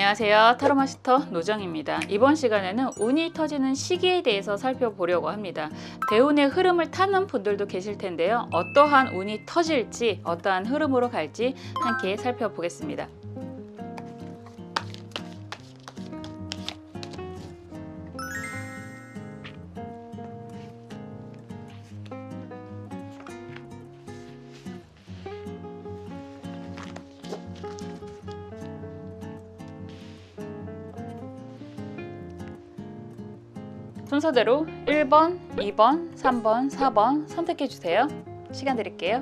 안녕하세요. 타로마스터 노정입니다. 이번 시간에는 운이 터지는 시기에 대해서 살펴보려고 합니다. 대운의 흐름을 타는 분들도 계실 텐데요. 어떠한 운이 터질지, 어떠한 흐름으로 갈지 함께 살펴보겠습니다. 순서대로 1번, 2번, 3번, 4번 선택해 주세요. 시간 드릴게요.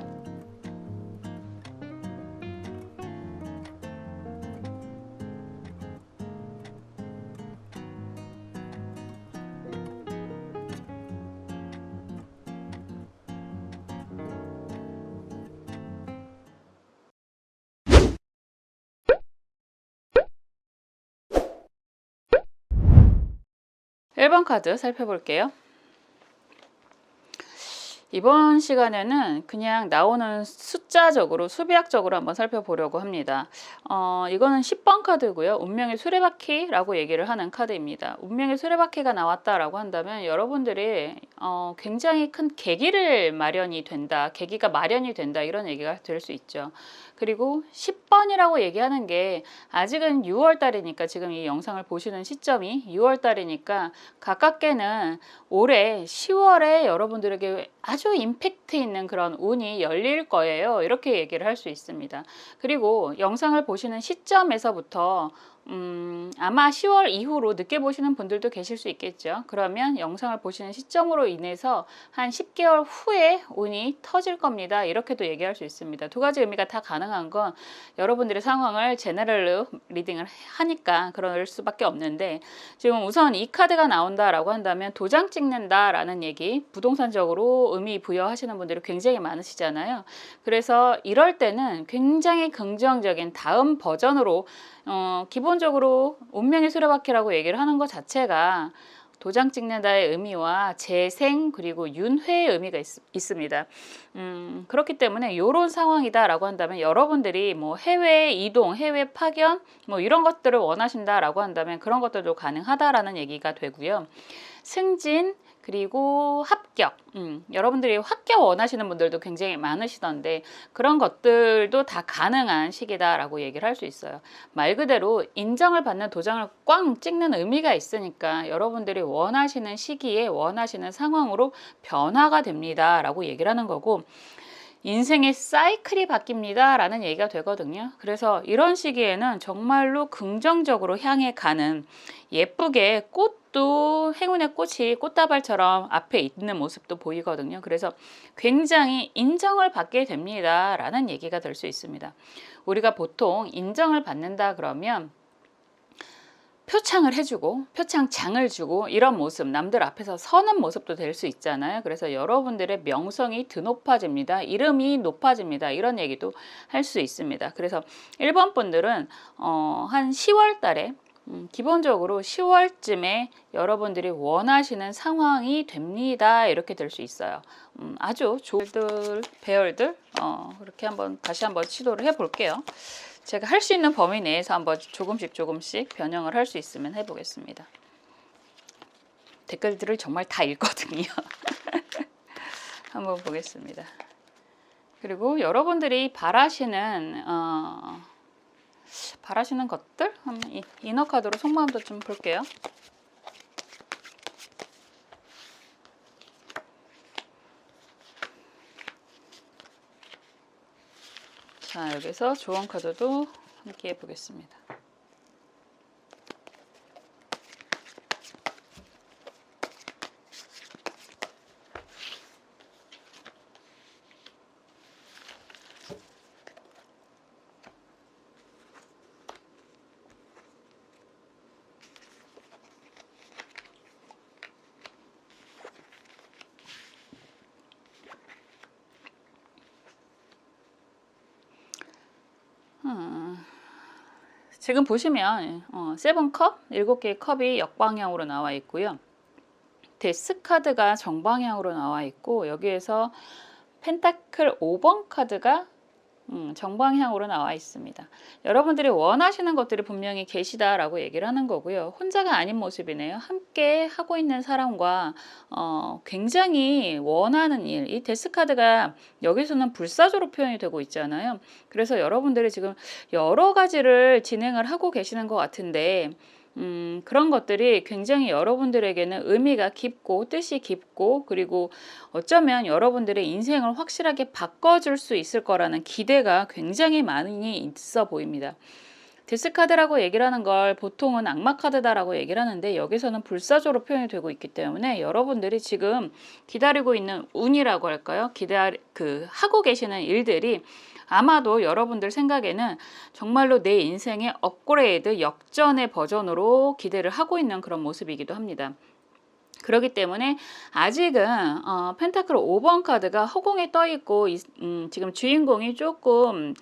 일 번 카드 살펴볼게요. 이번 시간에는 그냥 나오는 숫자적으로 수비학적으로 한번 살펴보려고 합니다. 이거는 10번 카드고요. 운명의 수레바퀴라고 얘기를 하는 카드입니다. 운명의 수레바퀴가 나왔다라고 한다면 여러분들이 굉장히 큰 계기가 마련이 된다 이런 얘기가 될 수 있죠. 그리고 10번이라고 얘기하는 게 아직은 6월달이니까 지금 이 영상을 보시는 시점이 6월달이니까 가깝게는 올해 10월에 여러분들에게 아주 임팩트 있는 그런 운이 열릴 거예요. 이렇게 얘기를 할 수 있습니다. 그리고 영상을 보시는 시점에서부터 아마 10월 이후로 늦게 보시는 분들도 계실 수 있겠죠. 그러면 영상을 보시는 시점으로 인해서 한 10개월 후에 운이 터질 겁니다. 이렇게도 얘기할 수 있습니다. 두 가지 의미가 다 가능한 건 여러분들의 상황을 제너럴 리딩을 하니까 그럴 수밖에 없는데, 지금 우선 이 카드가 나온다라고 한다면 도장 찍는다라는 얘기, 부동산적으로 의미 부여하시는 분들이 굉장히 많으시잖아요. 그래서 이럴 때는 굉장히 긍정적인 다음 버전으로 기본적으로 운명의 수레바퀴라고 얘기를 하는 것 자체가 도장 찍는다의 의미와 재생 그리고 윤회의 의미가 있습니다. 그렇기 때문에 이런 상황이다라고 한다면 여러분들이 뭐 해외 이동, 해외 파견 뭐 이런 것들을 원하신다라고 한다면 그런 것들도 가능하다라는 얘기가 되고요. 승진 그리고 합격, 여러분들이 합격 원하시는 분들도 굉장히 많으시던데 그런 것들도 다 가능한 시기다라고 얘기를 할 수 있어요. 말 그대로 인정을 받는 도장을 꽝 찍는 의미가 있으니까 여러분들이 원하시는 시기에 원하시는 상황으로 변화가 됩니다 라고 얘기를 하는 거고, 인생의 사이클이 바뀝니다 라는 얘기가 되거든요. 그래서 이런 시기에는 정말로 긍정적으로 향해 가는, 예쁘게 꽃도 행운의 꽃이 꽃다발처럼 앞에 있는 모습도 보이거든요. 그래서 굉장히 인정을 받게 됩니다 라는 얘기가 될 수 있습니다. 우리가 보통 인정을 받는다 그러면 표창을 해주고 표창장을 주고 이런 모습, 남들 앞에서 서는 모습도 될 수 있잖아요. 그래서 여러분들의 명성이 드높아집니다. 이름이 높아집니다. 이런 얘기도 할 수 있습니다. 그래서 1번 분들은 한 10월 달에 기본적으로 10월쯤에 여러분들이 원하시는 상황이 됩니다. 이렇게 될 수 있어요. 아주 좋은 배열들 이렇게 다시 한번 시도를 해볼게요. 제가 할 수 있는 범위 내에서 한번 조금씩 변형을 할 수 있으면 해보겠습니다. 댓글들을 정말 다 읽거든요. 한번 보겠습니다. 그리고 여러분들이 바라시는 것들 한번 이너 카드로 속마음도 좀 볼게요. 자, 여기서 조언 카드도 함께 해보겠습니다. 지금 보시면 세븐컵, 7개의 컵이 역방향으로 나와 있고요. 데스 카드가 정방향으로 나와 있고, 여기에서 펜타클 5번 카드가 정방향으로 나와 있습니다. 여러분들이 원하시는 것들이 분명히 계시다라고 얘기를 하는 거고요. 혼자가 아닌 모습이네요. 함께 하고 있는 사람과 굉장히 원하는 일, 이 데스카드가 여기서는 불사조로 표현이 되고 있잖아요. 그래서 여러분들이 지금 여러 가지를 진행을 하고 계시는 것 같은데 그런 것들이 굉장히 여러분들에게는 의미가 깊고 뜻이 깊고, 그리고 어쩌면 여러분들의 인생을 확실하게 바꿔줄 수 있을 거라는 기대가 굉장히 많이 있어 보입니다. 데스카드라고 얘기를 하는 걸 보통은 악마 카드다라고 얘기를 하는데, 여기서는 불사조로 표현이 되고 있기 때문에 여러분들이 지금 기다리고 있는 운이라고 할까요? 하고 계시는 일들이 아마도 여러분들 생각에는 정말로 내 인생의 업그레이드, 역전의 버전으로 기대를 하고 있는 그런 모습이기도 합니다. 그렇기 때문에 아직은 펜타클 5번 카드가 허공에 떠 있고, 지금 주인공이 조금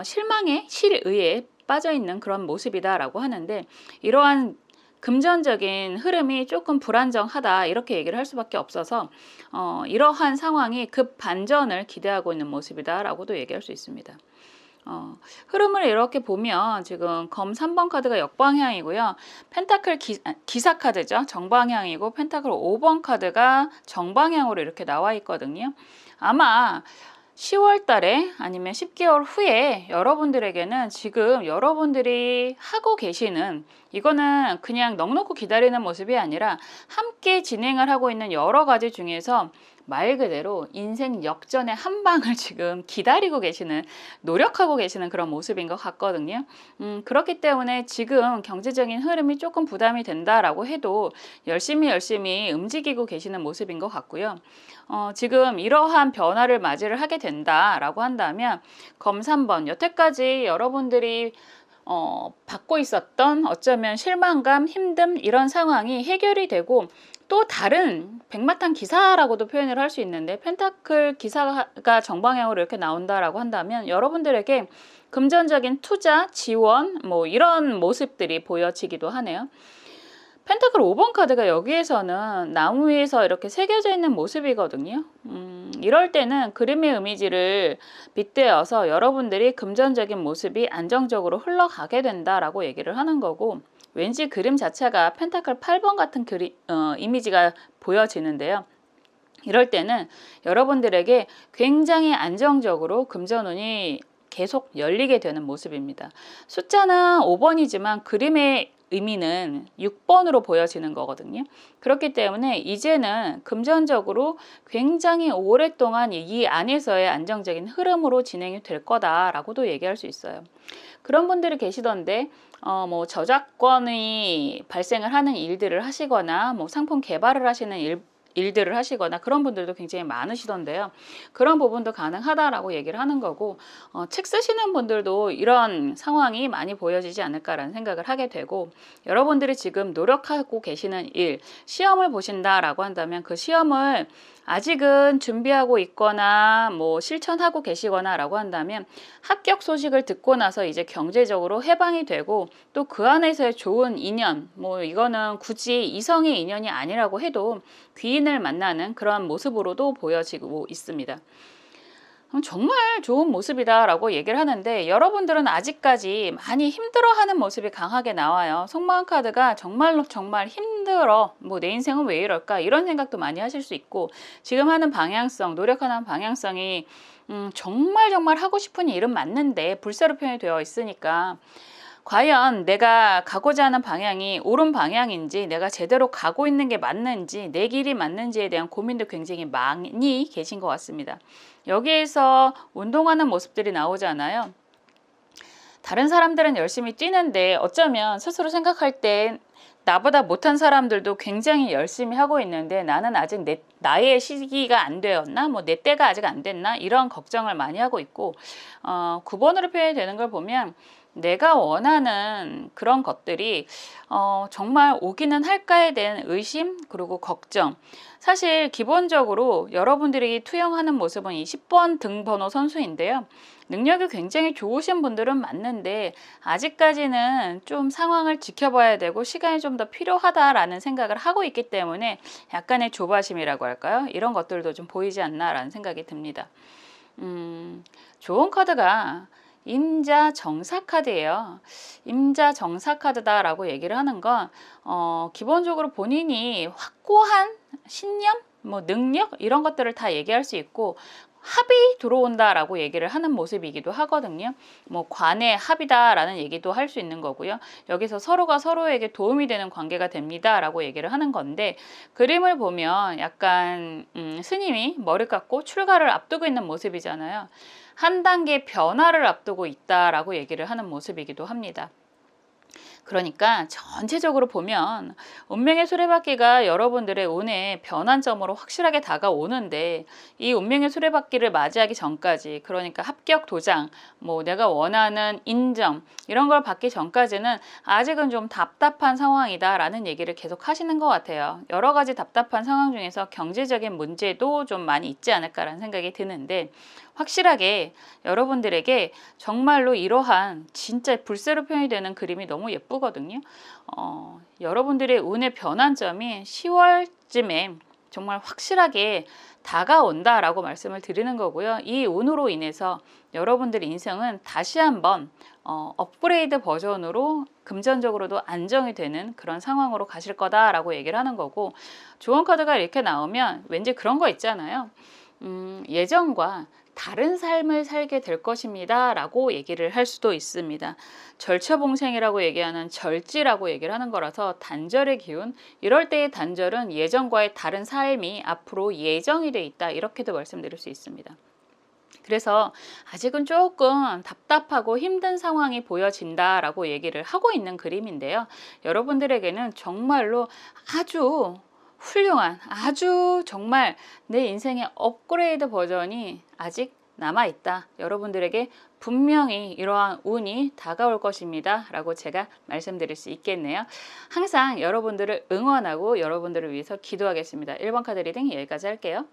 실망에, 실의에 빠져 있는 그런 모습이다라고 하는데, 이러한 금전적인 흐름이 조금 불안정하다, 이렇게 얘기를 할 수밖에 없어서 이러한 상황이 급 반전을 기대하고 있는 모습이다라고도 얘기할 수 있습니다. 흐름을 이렇게 보면 지금 검 3번 카드가 역방향이고요. 펜타클 기사 카드죠. 정방향이고, 펜타클 5번 카드가 정방향으로 이렇게 나와 있거든요. 아마 10월 달에 아니면 10개월 후에 여러분들에게는 지금 여러분들이 하고 계시는, 이거는 그냥 넋놓고 기다리는 모습이 아니라 함께 진행을 하고 있는 여러 가지 중에서 말 그대로 인생 역전의 한 방을 지금 기다리고 계시는, 노력하고 계시는 그런 모습인 것 같거든요. 그렇기 때문에 지금 경제적인 흐름이 조금 부담이 된다라고 해도 열심히 움직이고 계시는 모습인 것 같고요. 지금 이러한 변화를 맞이를 하게 된다라고 한다면 검 3번, 여태까지 여러분들이 받고 있었던 어쩌면 실망감, 힘듦, 이런 상황이 해결이 되고, 또 다른 백마탄 기사라고도 표현을 할 수 있는데, 펜타클 기사가 정방향으로 이렇게 나온다라고 한다면 여러분들에게 금전적인 투자, 지원, 뭐 이런 모습들이 보여지기도 하네요. 펜타클 5번 카드가 여기에서는 나무 위에서 이렇게 새겨져 있는 모습이거든요. 이럴 때는 그림의 이미지를 빗대어서 여러분들이 금전적인 모습이 안정적으로 흘러가게 된다라고 얘기를 하는 거고, 왠지 그림 자체가 펜타클 8번 같은 이미지가 보여지는데요. 이럴 때는 여러분들에게 굉장히 안정적으로 금전운이 계속 열리게 되는 모습입니다. 숫자는 5번이지만 그림의 의미는 6번으로 보여지는 거거든요. 그렇기 때문에 이제는 금전적으로 굉장히 오랫동안 이 안에서의 안정적인 흐름으로 진행이 될 거다라고도 얘기할 수 있어요. 그런 분들이 계시던데, 뭐 저작권이 발생을 하는 일들을 하시거나, 뭐 상품 개발을 하시는 일들을 하시거나, 그런 분들도 굉장히 많으시던데요. 그런 부분도 가능하다라고 얘기를 하는 거고, 책 쓰시는 분들도 이런 상황이 많이 보여지지 않을까라는 생각을 하게 되고, 여러분들이 지금 노력하고 계시는 일, 시험을 보신다라고 한다면 그 시험을 아직은 준비하고 있거나 뭐 실천하고 계시거나 라고 한다면, 합격 소식을 듣고 나서 이제 경제적으로 해방이 되고, 또 그 안에서의 좋은 인연, 뭐 이거는 굳이 이성의 인연이 아니라고 해도 귀인을 만나는 그런 모습으로도 보여지고 있습니다. 정말 좋은 모습이다라고 얘기를 하는데, 여러분들은 아직까지 많이 힘들어하는 모습이 강하게 나와요. 속마음 카드가 정말 힘들어, 뭐 내 인생은 왜 이럴까, 이런 생각도 많이 하실 수 있고, 지금 하는 방향성, 노력하는 방향성이 정말 하고 싶은 일은 맞는데 불사로 표현이 되어 있으니까, 과연 내가 가고자 하는 방향이 옳은 방향인지, 내가 제대로 가고 있는 게 맞는지, 내 길이 맞는지에 대한 고민도 굉장히 많이 계신 것 같습니다. 여기에서 운동하는 모습들이 나오잖아요. 다른 사람들은 열심히 뛰는데 어쩌면 스스로 생각할 때 나보다 못한 사람들도 굉장히 열심히 하고 있는데, 나는 아직 나의 시기가 안 되었나, 뭐 내 때가 아직 안 됐나, 이런 걱정을 많이 하고 있고, 9번으로 표현이 되는 걸 보면 내가 원하는 그런 것들이 정말 오기는 할까에 대한 의심, 그리고 걱정. 사실 기본적으로 여러분들이 투영하는 모습은 이 10번 등번호 선수인데요. 능력이 굉장히 좋으신 분들은 맞는데 아직까지는 좀 상황을 지켜봐야 되고 시간이 좀 더 필요하다라는 생각을 하고 있기 때문에 약간의 조바심이라고 할까요? 이런 것들도 좀 보이지 않나라는 생각이 듭니다. 좋은 카드가 임자 정사 카드예요. 임자 정사 카드다라고 얘기를 하는 건 기본적으로 본인이 확고한 신념, 뭐 능력 이런 것들을 다 얘기할 수 있고 합이 들어온다라고 얘기를 하는 모습이기도 하거든요. 뭐 관의 합이다라는 얘기도 할 수 있는 거고요. 여기서 서로가 서로에게 도움이 되는 관계가 됩니다라고 얘기를 하는 건데 그림을 보면 약간 스님이 머리 깎고 출가를 앞두고 있는 모습이잖아요. 한 단계 변화를 앞두고 있다라고 얘기를 하는 모습이기도 합니다. 그러니까 전체적으로 보면 운명의 수레바퀴가 여러분들의 운의 변환점으로 확실하게 다가오는데 이 운명의 수레바퀴를 맞이하기 전까지 그러니까 합격 도장, 뭐 내가 원하는 인정 이런 걸 받기 전까지는 아직은 좀 답답한 상황이다라는 얘기를 계속 하시는 것 같아요. 여러 가지 답답한 상황 중에서 경제적인 문제도 좀 많이 있지 않을까라는 생각이 드는데 확실하게 여러분들에게 정말로 이러한 진짜 불세로 표현이 되는 그림이 너무 예쁘거든요. 여러분들의 운의 변환점이 10월쯤에 정말 확실하게 다가온다라고 말씀을 드리는 거고요. 이 운으로 인해서 여러분들의 인생은 다시 한번 업그레이드 버전으로 금전적으로도 안정이 되는 그런 상황으로 가실 거다라고 얘기를 하는 거고 좋은 카드가 이렇게 나오면 왠지 그런 거 있잖아요. 예전과 다른 삶을 살게 될 것입니다 라고 얘기를 할 수도 있습니다. 절처봉생이라고 얘기하는 절지라고 얘기를 하는 거라서 단절의 기운, 이럴 때의 단절은 예전과의 다른 삶이 앞으로 예정이 돼 있다 이렇게도 말씀드릴 수 있습니다. 그래서 아직은 조금 답답하고 힘든 상황이 보여진다라고 얘기를 하고 있는 그림인데요. 여러분들에게는 정말로 아주 훌륭한 아주 정말 내 인생의 업그레이드 버전이 아직 남아있다. 여러분들에게 분명히 이러한 운이 다가올 것입니다. 라고 제가 말씀드릴 수 있겠네요. 항상 여러분들을 응원하고 여러분들을 위해서 기도하겠습니다. 1번 카드 리딩 여기까지 할게요.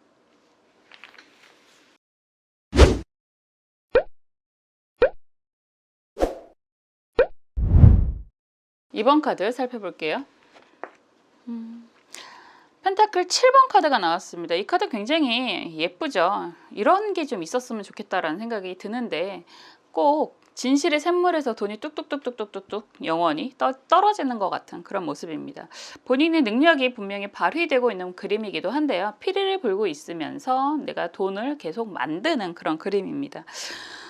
이번 카드 살펴볼게요. 펜타클 7번 카드가 나왔습니다. 이 카드 굉장히 예쁘죠. 이런 게 좀 있었으면 좋겠다라는 생각이 드는데 꼭 진실의 샘물에서 돈이 뚝뚝뚝뚝뚝뚝 영원히 떨어지는 것 같은 그런 모습입니다. 본인의 능력이 분명히 발휘되고 있는 그림이기도 한데요. 피리를 불고 있으면서 내가 돈을 계속 만드는 그런 그림입니다.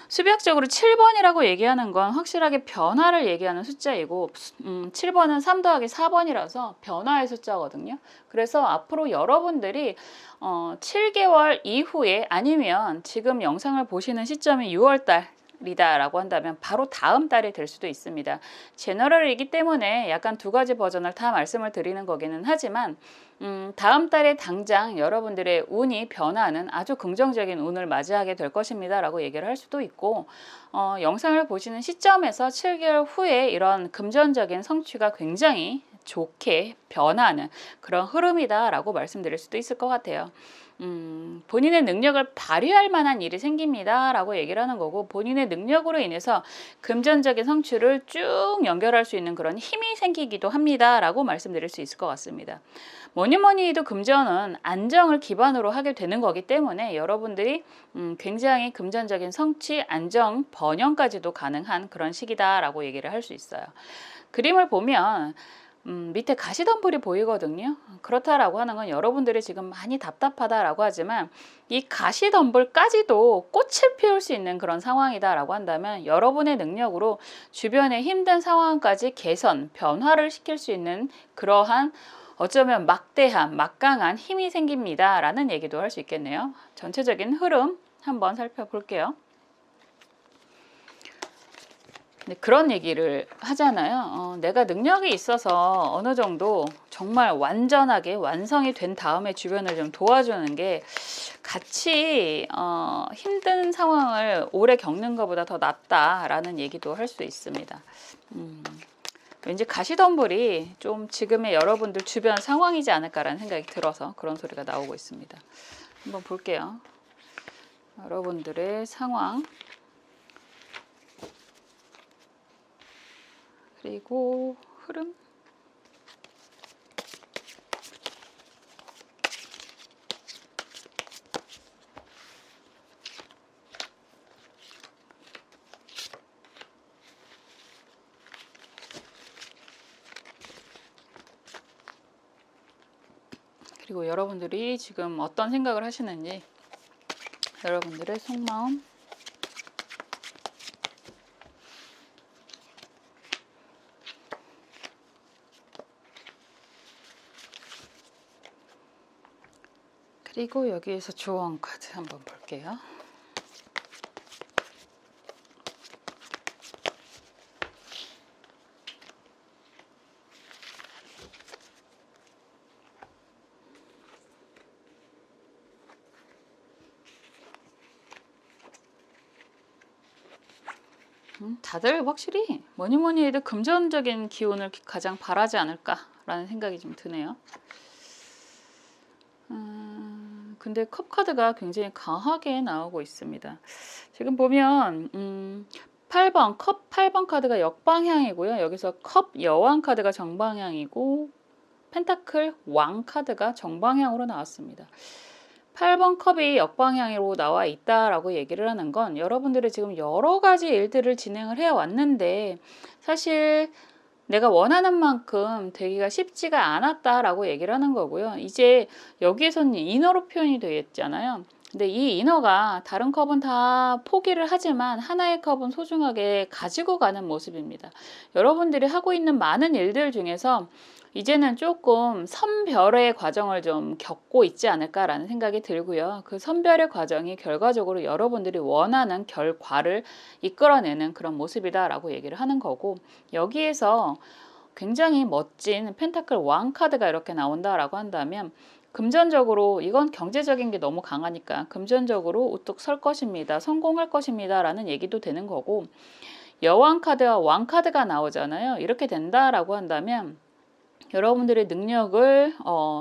수비학적으로 7번이라고 얘기하는 건 확실하게 변화를 얘기하는 숫자이고 7번은 3 더하기 4번이라서 변화의 숫자거든요. 그래서 앞으로 여러분들이 7개월 이후에 아니면 지금 영상을 보시는 시점이 6월달 이다라고 한다면 바로 다음 달이 될 수도 있습니다. 제너럴이기 때문에 약간 두 가지 버전을 다 말씀을 드리는 거기는 하지만 다음 달에 당장 여러분들의 운이 변화하는 아주 긍정적인 운을 맞이하게 될 것입니다 라고 얘기를 할 수도 있고 영상을 보시는 시점에서 7개월 후에 이런 금전적인 성취가 굉장히 좋게 변화하는 그런 흐름이다 라고 말씀드릴 수도 있을 것 같아요. 본인의 능력을 발휘할 만한 일이 생깁니다 라고 얘기를 하는 거고 본인의 능력으로 인해서 금전적인 성취를 쭉 연결할 수 있는 그런 힘이 생기기도 합니다 라고 말씀드릴 수 있을 것 같습니다. 뭐니 해도 금전은 안정을 기반으로 하게 되는 거기 때문에 여러분들이 굉장히 금전적인 성취, 안정, 번영까지도 가능한 그런 시기다 라고 얘기를 할 수 있어요. 그림을 보면 밑에 가시덤불이 보이거든요. 그렇다라고 하는 건 여러분들이 지금 많이 답답하다라고 하지만 이 가시덤불까지도 꽃을 피울 수 있는 그런 상황이다라고 한다면 여러분의 능력으로 주변의 힘든 상황까지 개선, 변화를 시킬 수 있는 그러한 어쩌면 막대한, 막강한 힘이 생깁니다 라는 얘기도 할 수 있겠네요. 전체적인 흐름 한번 살펴볼게요. 그런 얘기를 하잖아요. 내가 능력이 있어서 어느 정도 정말 완전하게 완성이 된 다음에 주변을 좀 도와주는 게 같이 힘든 상황을 오래 겪는 것보다 더 낫다라는 얘기도 할 수 있습니다. 왠지 가시덤불이 좀 지금의 여러분들 주변 상황이지 않을까라는 생각이 들어서 그런 소리가 나오고 있습니다. 한번 볼게요. 여러분들의 상황 그리고 흐름 그리고 여러분들이 지금 어떤 생각을 하시는지 여러분들의 속마음 그리고 여기에서 조언 카드 한번 볼게요. 다들 확실히 뭐니 해도 금전적인 기운을 가장 바라지 않을까라는 생각이 좀 드네요. 근데 컵 카드가 굉장히 강하게 나오고 있습니다. 지금 보면 8번 컵 8번 카드가 역방향이고요. 여기서 컵 여왕 카드가 정방향이고 펜타클 왕 카드가 정방향으로 나왔습니다. 8번 컵이 역방향으로 나와 있다라고 얘기를 하는 건 여러분들이 지금 여러 가지 일들을 진행을 해 왔는데 사실 내가 원하는 만큼 되기가 쉽지가 않았다라고 얘기를 하는 거고요. 이제 여기에서는 인어로 표현이 되어 있잖아요. 근데 이 인어가 다른 컵은 다 포기를 하지만 하나의 컵은 소중하게 가지고 가는 모습입니다. 여러분들이 하고 있는 많은 일들 중에서 이제는 조금 선별의 과정을 좀 겪고 있지 않을까라는 생각이 들고요. 그 선별의 과정이 결과적으로 여러분들이 원하는 결과를 이끌어내는 그런 모습이다라고 얘기를 하는 거고, 여기에서 굉장히 멋진 펜타클 왕 카드가 이렇게 나온다라고 한다면 금전적으로 이건 경제적인 게 너무 강하니까 금전적으로 우뚝 설 것입니다. 성공할 것입니다. 라는 얘기도 되는 거고, 여왕 카드와 왕 카드가 나오잖아요. 이렇게 된다라고 한다면 여러분들의 능력을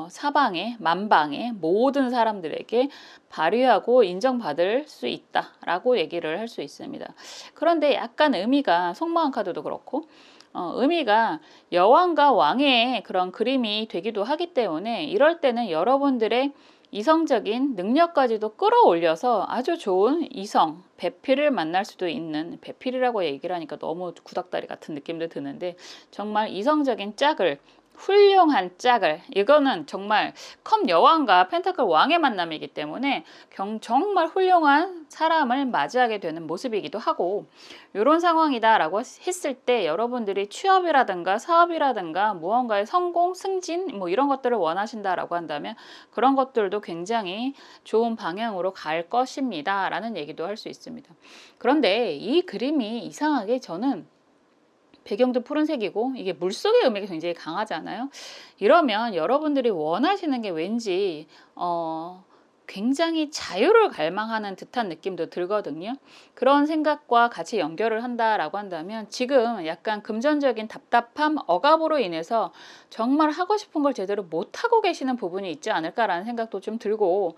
사방에 만방에 모든 사람들에게 발휘하고 인정받을 수 있다라고 얘기를 할 수 있습니다. 그런데 약간 의미가 속마음 카드도 그렇고 의미가 여왕과 왕의 그런 그림이 되기도 하기 때문에 이럴 때는 여러분들의 이성적인 능력까지도 끌어올려서 아주 좋은 이성, 배필을 만날 수도 있는, 배필이라고 얘기를 하니까 너무 구닥다리 같은 느낌도 드는데 정말 이성적인 짝을, 훌륭한 짝을, 이거는 정말 컵 여왕과 펜타클 왕의 만남이기 때문에 정말 훌륭한 사람을 맞이하게 되는 모습이기도 하고, 이런 상황이다 라고 했을 때 여러분들이 취업이라든가 사업이라든가 무언가의 성공, 승진 뭐 이런 것들을 원하신다라고 한다면 그런 것들도 굉장히 좋은 방향으로 갈 것입니다 라는 얘기도 할 수 있습니다. 그런데 이 그림이 이상하게 저는 배경도 푸른색이고 이게 물속의 의미가 굉장히 강하잖아요. 이러면 여러분들이 원하시는 게 왠지 굉장히 자유를 갈망하는 듯한 느낌도 들거든요. 그런 생각과 같이 연결을 한다라고 한다면 지금 약간 금전적인 답답함, 억압으로 인해서 정말 하고 싶은 걸 제대로 못하고 계시는 부분이 있지 않을까라는 생각도 좀 들고,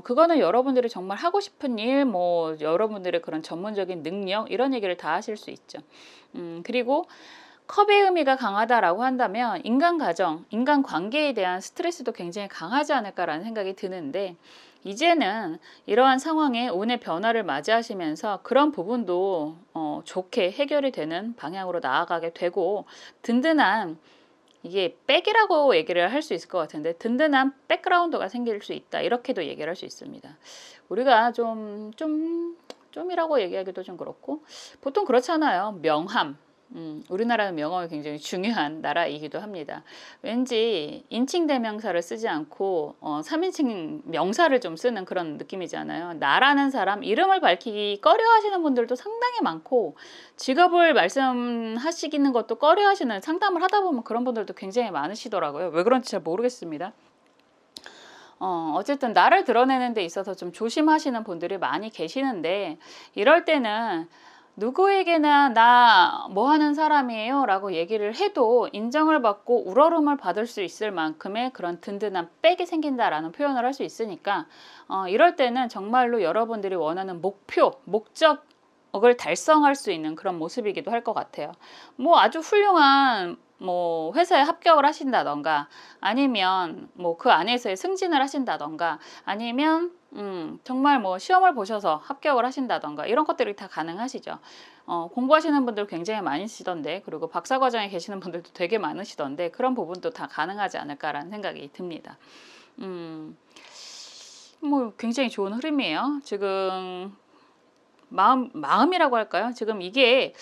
그거는 여러분들이 정말 하고 싶은 일, 뭐 여러분들의 그런 전문적인 능력 이런 얘기를 다 하실 수 있죠. 그리고 컵의 의미가 강하다라고 한다면 인간 가정, 인간 관계에 대한 스트레스도 굉장히 강하지 않을까라는 생각이 드는데, 이제는 이러한 상황에 운의 변화를 맞이하시면서 그런 부분도 좋게 해결이 되는 방향으로 나아가게 되고, 든든한, 이게 백이라고 얘기를 할 수 있을 것 같은데 든든한 백그라운드가 생길 수 있다, 이렇게도 얘기를 할 수 있습니다. 우리가 좀이라고 얘기하기도 좀 그렇고, 보통 그렇잖아요. 명함. 우리나라는 명함이 굉장히 중요한 나라이기도 합니다. 왠지 인칭 대명사를 쓰지 않고 3인칭 명사를 좀 쓰는 그런 느낌이잖아요. 나라는 사람, 이름을 밝히기 꺼려 하시는 분들도 상당히 많고, 직업을 말씀하시는 것도 꺼려 하시는, 상담을 하다 보면 그런 분들도 굉장히 많으시더라고요. 왜 그런지 잘 모르겠습니다. 어쨌든 나를 드러내는 데 있어서 좀 조심하시는 분들이 많이 계시는데, 이럴 때는 누구에게나 나 뭐 하는 사람이에요 라고 얘기를 해도 인정을 받고 우러름을 받을 수 있을 만큼의 그런 든든한 백이 생긴다라는 표현을 할 수 있으니까, 이럴 때는 정말로 여러분들이 원하는 목표, 목적을 달성할 수 있는 그런 모습이기도 할 것 같아요. 뭐 아주 훌륭한 뭐 회사에 합격을 하신다던가, 아니면 뭐 그 안에서의 승진을 하신다던가, 아니면 정말 뭐 시험을 보셔서 합격을 하신다던가, 이런 것들이 다 가능하시죠. 공부하시는 분들 굉장히 많으시던데, 그리고 박사과정에 계시는 분들도 되게 많으시던데, 그런 부분도 다 가능하지 않을까라는 생각이 듭니다. 뭐 굉장히 좋은 흐름이에요. 지금 마음이라고 할까요? 지금 이게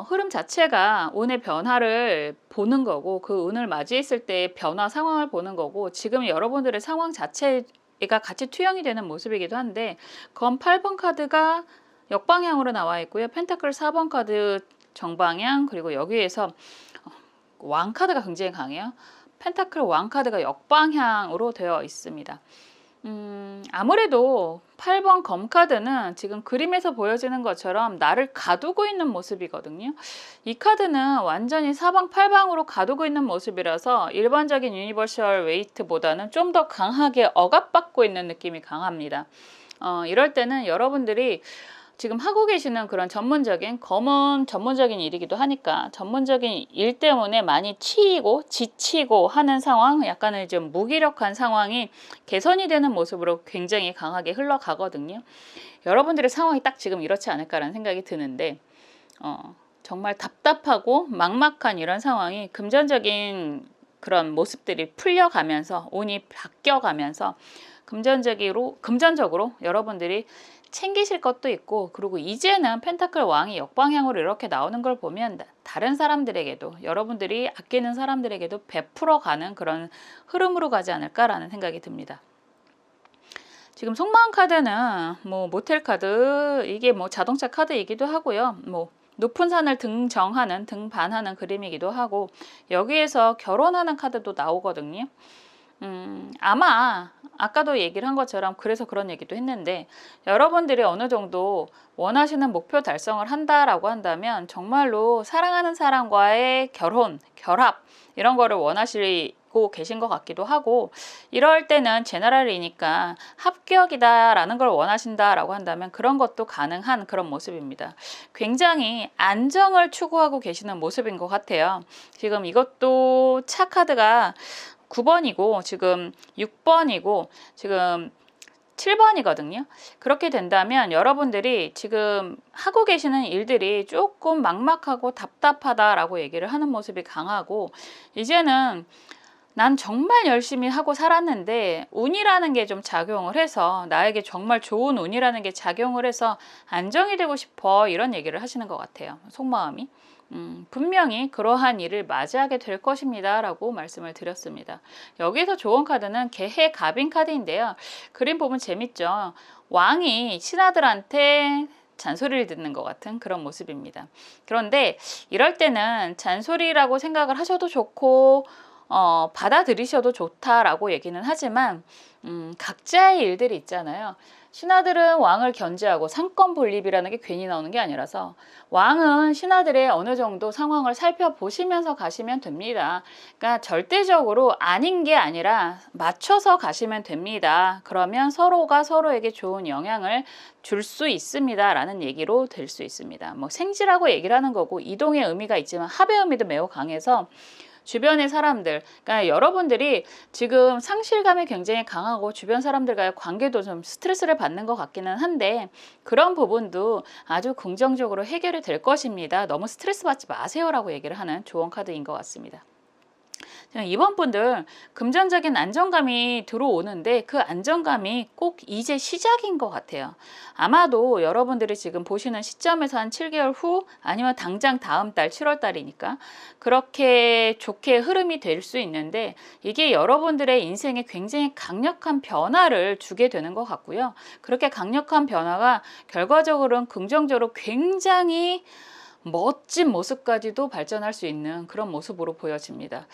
흐름 자체가 운의 변화를 보는 거고, 그 운을 맞이했을 때 변화 상황을 보는 거고, 지금 여러분들의 상황 자체가 같이 투영이 되는 모습이기도 한데, 검 8번 카드가 역방향으로 나와 있고요. 펜타클 4번 카드 정방향, 그리고 여기에서 왕 카드가 굉장히 강해요. 펜타클 왕 카드가 역방향으로 되어 있습니다. 아무래도 8번 검 카드는 지금 그림에서 보여지는 것처럼 나를 가두고 있는 모습이거든요. 이 카드는 완전히 사방팔방으로 가두고 있는 모습이라서 일반적인 유니버셜 웨이트보다는 좀 더 강하게 억압받고 있는 느낌이 강합니다. 이럴 때는 여러분들이 지금 하고 계시는 그런 전문적인, 검은 전문적인 일이기도 하니까 전문적인 일 때문에 많이 치이고 지치고 하는 상황, 약간의 좀 무기력한 상황이 개선이 되는 모습으로 굉장히 강하게 흘러가거든요. 여러분들의 상황이 딱 지금 이렇지 않을까라는 생각이 드는데, 정말 답답하고 막막한 이런 상황이 금전적인 그런 모습들이 풀려가면서, 운이 바뀌어가면서 금전적으로 여러분들이 챙기실 것도 있고, 그리고 이제는 펜타클 왕이 역방향으로 이렇게 나오는 걸 보면 다른 사람들에게도, 여러분들이 아끼는 사람들에게도 베풀어가는 그런 흐름으로 가지 않을까라는 생각이 듭니다. 지금 속마음 카드는 뭐 모텔 카드, 이게 뭐 자동차 카드이기도 하고요. 뭐 높은 산을 등반하는 그림이기도 하고, 여기에서 결혼하는 카드도 나오거든요. 아마 아까도 얘기를 한 것처럼, 그래서 그런 얘기도 했는데, 여러분들이 어느 정도 원하시는 목표 달성을 한다라고 한다면 정말로 사랑하는 사람과의 결합 이런 거를 원하시고 계신 것 같기도 하고, 이럴 때는 제너럴이니까 합격이다라는 걸 원하신다라고 한다면 그런 것도 가능한 그런 모습입니다. 굉장히 안정을 추구하고 계시는 모습인 것 같아요. 지금 이것도 차 카드가 9번이고 지금 6번이고 지금 7번이거든요. 그렇게 된다면 여러분들이 지금 하고 계시는 일들이 조금 막막하고 답답하다라고 얘기를 하는 모습이 강하고, 이제는 난 정말 열심히 하고 살았는데 운이라는 게 좀 작용을 해서, 나에게 정말 좋은 운이라는 게 작용을 해서 안정이 되고 싶어, 이런 얘기를 하시는 것 같아요. 속마음이. 분명히 그러한 일을 맞이하게 될 것입니다 라고 말씀을 드렸습니다. 여기서 좋은 카드는 개해 갑인 카드인데요. 그림 보면 재밌죠. 왕이 신하들한테 잔소리를 듣는 것 같은 그런 모습입니다. 그런데 이럴 때는 잔소리라고 생각을 하셔도 좋고, 받아들이셔도 좋다라고 얘기는 하지만, 각자의 일들이 있잖아요. 신하들은 왕을 견제하고 상권 분립이라는 게 괜히 나오는 게 아니라서, 왕은 신하들의 어느 정도 상황을 살펴보시면서 가시면 됩니다. 그러니까 절대적으로 아닌 게 아니라 맞춰서 가시면 됩니다. 그러면 서로가 서로에게 좋은 영향을 줄 수 있습니다 라는 얘기로 될 수 있습니다. 뭐 생지라고 얘기를 하는 거고, 이동의 의미가 있지만 합의 의미도 매우 강해서, 주변의 사람들, 그러니까 여러분들이 지금 상실감이 굉장히 강하고 주변 사람들과의 관계도 좀 스트레스를 받는 것 같기는 한데, 그런 부분도 아주 긍정적으로 해결이 될 것입니다. 너무 스트레스 받지 마세요라고 얘기를 하는 좋은 카드인 것 같습니다. 이번 분들 금전적인 안정감이 들어오는데, 그 안정감이 꼭 이제 시작인 것 같아요. 아마도 여러분들이 지금 보시는 시점에서 한 7개월 후, 아니면 당장 다음 달 7월 달이니까 그렇게 좋게 흐름이 될 수 있는데, 이게 여러분들의 인생에 굉장히 강력한 변화를 주게 되는 것 같고요. 그렇게 강력한 변화가 결과적으로는 긍정적으로 굉장히 멋진 모습까지도 발전할 수 있는 그런 모습으로 보여집니다.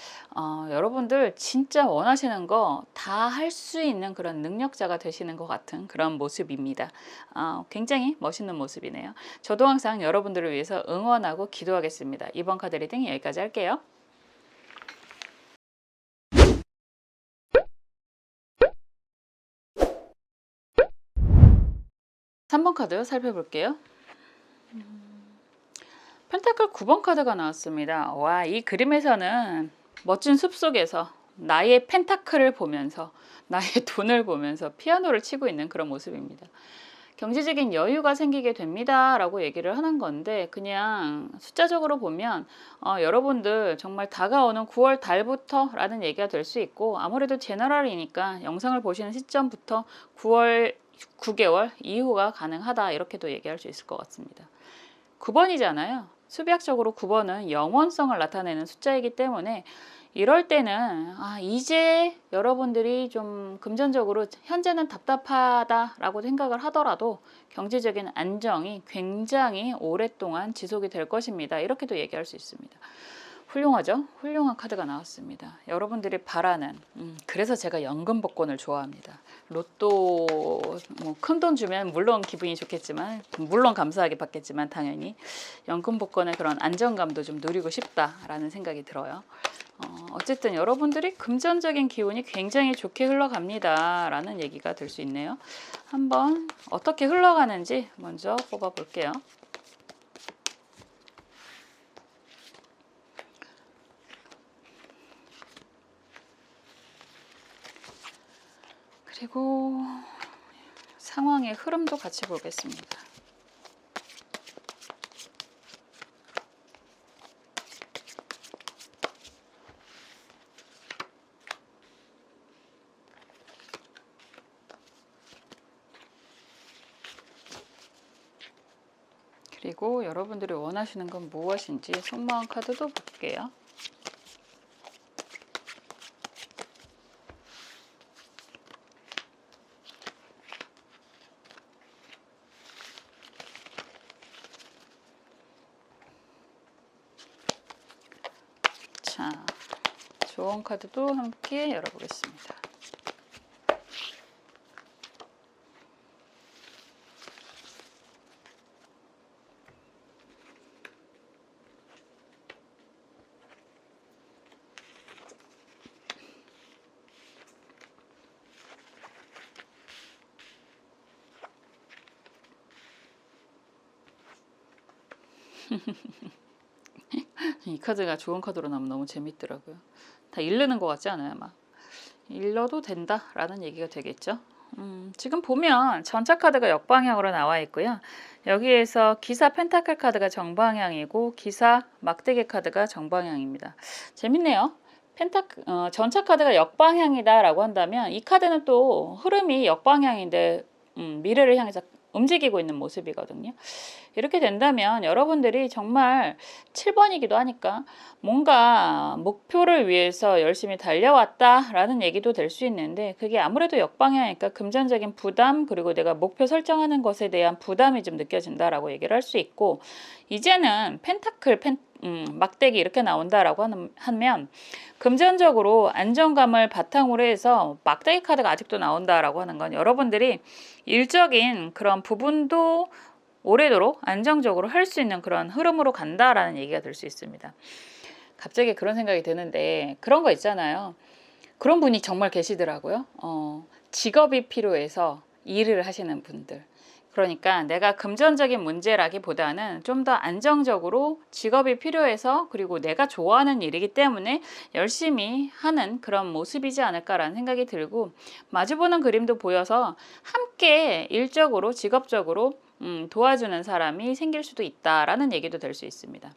여러분들 진짜 원하시는 거 다 할 수 있는 그런 능력자가 되시는 것 같은 그런 모습입니다. 굉장히 멋있는 모습이네요. 저도 항상 여러분들을 위해서 응원하고 기도하겠습니다. 이번 카드 리딩 여기까지 할게요. (3번) 카드 살펴볼게요. 펜타클 9번 카드가 나왔습니다. 와, 이 그림에서는 멋진 숲속에서 나의 펜타클을 보면서, 나의 돈을 보면서 피아노를 치고 있는 그런 모습입니다. 경제적인 여유가 생기게 됩니다 라고 얘기를 하는 건데, 그냥 숫자적으로 보면 여러분들 정말 다가오는 9월 달부터 라는 얘기가 될 수 있고, 아무래도 제너럴이니까 영상을 보시는 시점부터 9월 9개월 이후가 가능하다, 이렇게도 얘기할 수 있을 것 같습니다. 9번이잖아요. 수비학적으로 9번은 영원성을 나타내는 숫자이기 때문에 이럴 때는 이제 여러분들이 좀 금전적으로 현재는 답답하다라고 생각을 하더라도 경제적인 안정이 굉장히 오랫동안 지속이 될 것입니다. 이렇게도 얘기할 수 있습니다. 훌륭하죠? 훌륭한 카드가 나왔습니다. 여러분들이 바라는, 그래서 제가 연금 복권을 좋아합니다. 로또 뭐 큰돈 주면 물론 기분이 좋겠지만, 물론 감사하게 받겠지만 당연히 연금 복권의 그런 안정감도 좀 누리고 싶다라는 생각이 들어요. 어쨌든 여러분들이 금전적인 기운이 굉장히 좋게 흘러갑니다 라는 얘기가 될 수 있네요. 한번 어떻게 흘러가는지 먼저 뽑아 볼게요. 그리고 상황의 흐름도 같이 보겠습니다. 그리고 여러분들이 원하시는 건 무엇인지 속마음 카드도 볼게요. 자, 조언 카드도 함께 열어보겠습니다. 이 카드가 좋은 카드로 나오면 너무 재밌더라고요. 다 잃는 것 같지 않아요? 막 잃어도 된다라는 얘기가 되겠죠. 지금 보면 전차 카드가 역방향으로 나와 있고요. 여기에서 기사 펜타클 카드가 정방향이고 기사 막대기 카드가 정방향입니다. 재밌네요. 전차 카드가 역방향이다라고 한다면 이 카드는 또 흐름이 역방향인데 미래를 향해서 움직이고 있는 모습이거든요. 이렇게 된다면 여러분들이 정말 7번이기도 하니까 뭔가 목표를 위해서 열심히 달려왔다라는 얘기도 될 수 있는데, 그게 아무래도 역방향이니까 금전적인 부담, 그리고 내가 목표 설정하는 것에 대한 부담이 좀 느껴진다라고 얘기를 할 수 있고, 이제는 막대기 이렇게 나온다라고 하면 금전적으로 안정감을 바탕으로 해서 막대기 카드가 아직도 나온다라고 하는 건 여러분들이 일적인 그런 부분도 오래도록 안정적으로 할 수 있는 그런 흐름으로 간다라는 얘기가 될 수 있습니다. 갑자기 그런 생각이 드는데, 그런 거 있잖아요. 그런 분이 정말 계시더라고요. 직업이 필요해서 일을 하시는 분들. 그러니까 내가 금전적인 문제라기보다는 좀 더 안정적으로 직업이 필요해서, 그리고 내가 좋아하는 일이기 때문에 열심히 하는 그런 모습이지 않을까라는 생각이 들고, 마주보는 그림도 보여서 함께 일적으로 직업적으로 도와주는 사람이 생길 수도 있다라는 얘기도 될 수 있습니다.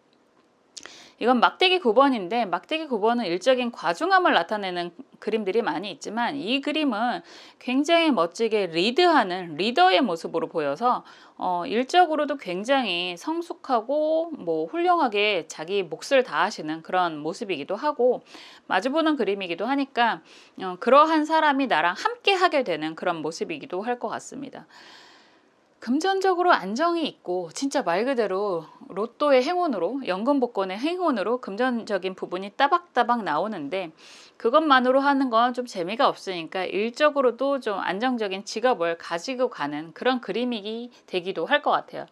이건 막대기 9번인데 막대기 9번은 일적인 과중함을 나타내는 그림들이 많이 있지만, 이 그림은 굉장히 멋지게 리드하는 리더의 모습으로 보여서 일적으로도 굉장히 성숙하고 훌륭하게 자기 몫을 다하시는 그런 모습이기도 하고, 마주보는 그림이기도 하니까 그러한 사람이 나랑 함께 하게 되는 그런 모습이기도 할 것 같습니다. 금전적으로 안정이 있고, 진짜 말 그대로 로또의 행운으로, 연금 복권의 행운으로 금전적인 부분이 따박따박 나오는데, 그것만으로 하는 건 좀 재미가 없으니까 일적으로도 좀 안정적인 직업을 가지고 가는 그런 그림이 되기도 할 것 같아요.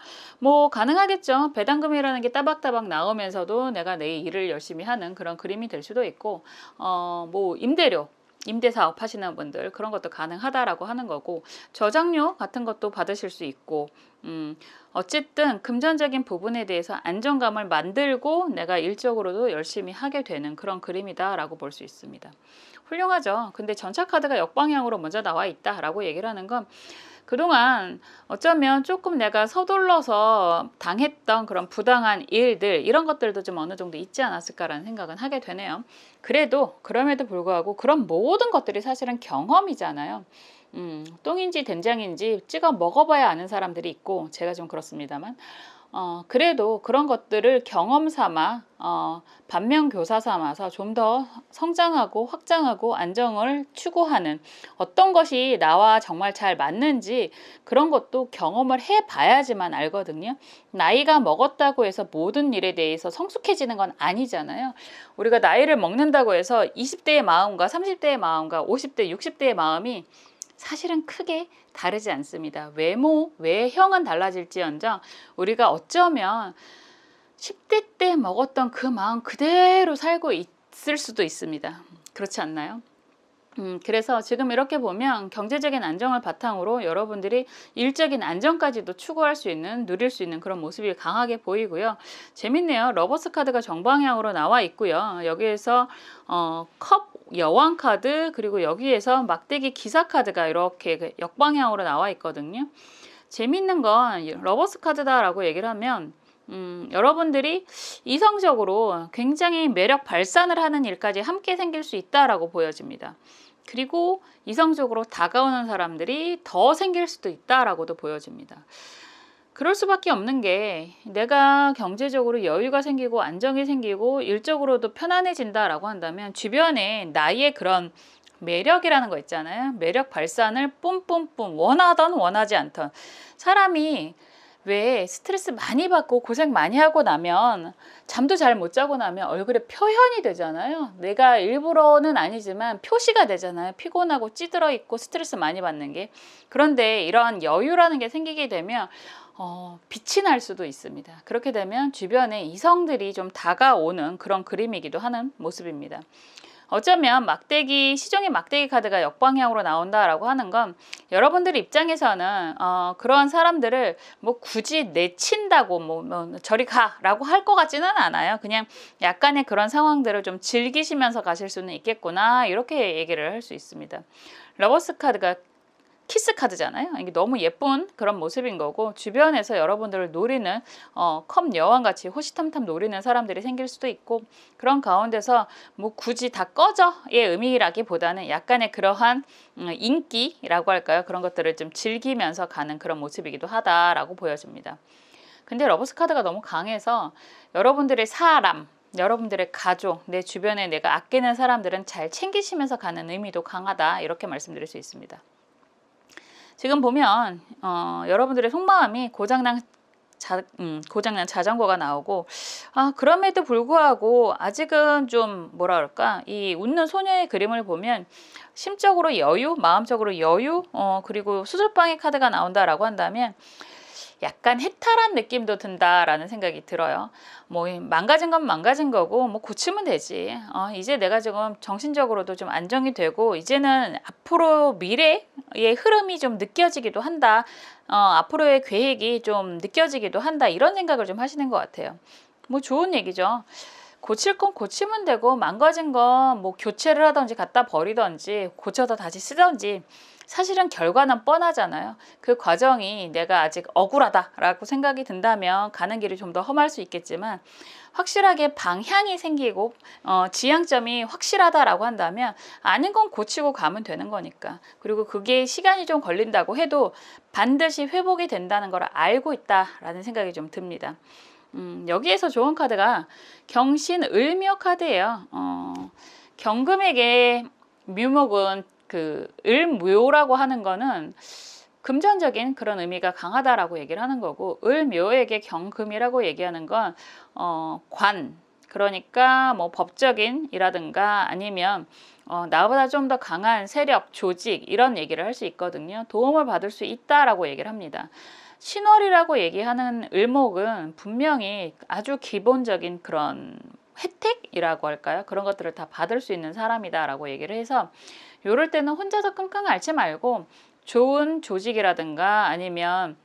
가능하겠죠. 배당금이라는 게 따박따박 나오면서도 내가 내 일을 열심히 하는 그런 그림이 될 수도 있고, 임대 사업 하시는 분들 그런 것도 가능하다라고 하는 거고, 저장료 같은 것도 받으실 수 있고, 어쨌든 금전적인 부분에 대해서 안정감을 만들고 내가 일적으로도 열심히 하게 되는 그런 그림이다라고 볼 수 있습니다. 훌륭하죠. 근데 전차 카드가 역방향으로 먼저 나와 있다라고 얘기를 하는 건 그동안 어쩌면 조금 내가 서둘러서 당했던 그런 부당한 일들 이런 것들도 좀 어느 정도 있지 않았을까라는 생각은 하게 되네요. 그래도 그럼에도 불구하고 그런 모든 것들이 사실은 경험이잖아요. 똥인지 된장인지 찍어 먹어봐야 아는 사람들이 있고 제가 좀 그렇습니다만 그래도 그런 것들을 경험 삼아 반면교사 삼아서 좀 더 성장하고 확장하고 안정을 추구하는 어떤 것이 나와 정말 잘 맞는지 그런 것도 경험을 해봐야지만 알거든요. 나이가 먹었다고 해서 모든 일에 대해서 성숙해지는 건 아니잖아요. 우리가 나이를 먹는다고 해서 20대의 마음과 30대의 마음과 50대, 60대의 마음이 사실은 크게 다르지 않습니다. 외형은 달라질지언정 우리가 어쩌면 10대 때 먹었던 그 마음 그대로 살고 있을 수도 있습니다. 그렇지 않나요? 그래서 지금 이렇게 보면 경제적인 안정을 바탕으로 여러분들이 일적인 안정까지도 추구할 수 있는, 누릴 수 있는 그런 모습이 강하게 보이고요. 재밌네요. 러버스 카드가 정방향으로 나와 있고요. 여기에서 컵 여왕 카드, 그리고 여기에서 막대기 기사 카드가 이렇게 역방향으로 나와 있거든요. 재밌는 건 러버스 카드다라고 얘기를 하면 여러분들이 이성적으로 굉장히 매력 발산을 하는 일까지 함께 생길 수 있다라고 보여집니다. 그리고 이성적으로 다가오는 사람들이 더 생길 수도 있다라고도 보여집니다. 그럴 수밖에 없는 게 내가 경제적으로 여유가 생기고 안정이 생기고 일적으로도 편안해진다라고 한다면 주변에 나의 그런 매력이라는 거 있잖아요. 매력 발산을 뿜뿜뿜 원하던 원하지 않던 사람이 왜 스트레스 많이 받고 고생 많이 하고 나면 잠도 잘 못 자고 나면 얼굴에 표현이 되잖아요. 내가 일부러는 아니지만 표시가 되잖아요. 피곤하고 찌들어 있고 스트레스 많이 받는 게. 그런데 이러한 여유라는 게 생기게 되면 빛이 날 수도 있습니다. 그렇게 되면 주변에 이성들이 좀 다가오는 그런 그림이기도 하는 모습입니다. 어쩌면 시종의 막대기 카드가 역방향으로 나온다라고 하는 건 여러분들 입장에서는 그러한 사람들을 뭐 굳이 내친다고 뭐 저리 가라고 할 것 같지는 않아요. 그냥 약간의 그런 상황들을 좀 즐기시면서 가실 수는 있겠구나 이렇게 얘기를 할 수 있습니다. 러버스 카드가 키스 카드잖아요. 이게 너무 예쁜 그런 모습인 거고 주변에서 여러분들을 노리는 컵 여왕같이 호시탐탐 노리는 사람들이 생길 수도 있고 그런 가운데서 뭐 굳이 다 꺼져의 의미라기보다는 약간의 그러한 인기라고 할까요? 그런 것들을 좀 즐기면서 가는 그런 모습이기도 하다라고 보여집니다. 근데 러버스 카드가 너무 강해서 여러분들의 사람 여러분들의 가족, 내 주변에 내가 아끼는 사람들은 잘 챙기시면서 가는 의미도 강하다 이렇게 말씀드릴 수 있습니다. 지금 보면 여러분들의 속마음이 고장난 자전거가 나오고 그럼에도 불구하고 아직은 좀 뭐라 그럴까 이 웃는 소녀의 그림을 보면 심적으로 여유, 마음적으로 여유 그리고 수술방의 카드가 나온다라고 한다면 약간 해탈한 느낌도 든다라는 생각이 들어요. 뭐 망가진 건 망가진 거고 뭐 고치면 되지. 이제 내가 지금 정신적으로도 좀 안정이 되고 이제는 앞으로 미래의 흐름이 좀 느껴지기도 한다. 앞으로의 계획이 좀 느껴지기도 한다. 이런 생각을 좀 하시는 것 같아요. 뭐 좋은 얘기죠. 고칠 건 고치면 되고 망가진 건 뭐 교체를 하든지 갖다 버리든지 고쳐서 다시 쓰든지 사실은 결과는 뻔하잖아요. 그 과정이 내가 아직 억울하다라고 생각이 든다면 가는 길이 좀 더 험할 수 있겠지만 확실하게 방향이 생기고 지향점이 확실하다라고 한다면 아는 건 고치고 가면 되는 거니까. 그리고 그게 시간이 좀 걸린다고 해도 반드시 회복이 된다는 걸 알고 있다라는 생각이 좀 듭니다. 여기에서 좋은 카드가 경신을묘 카드예요. 경금에게 묘목은 그 을묘라고 하는 거는 금전적인 그런 의미가 강하다라고 얘기를 하는 거고 을묘에게 경금이라고 얘기하는 건 관 그러니까 뭐 법적인 이라든가 아니면 나보다 좀 더 강한 세력, 조직 이런 얘기를 할 수 있거든요. 도움을 받을 수 있다라고 얘기를 합니다. 신월이라고 얘기하는 을목은 분명히 아주 기본적인 그런 혜택이라고 할까요? 그런 것들을 다 받을 수 있는 사람이다라고 얘기를 해서 요럴 때는 혼자서 끙끙 앓지 말고 좋은 조직이라든가 아니면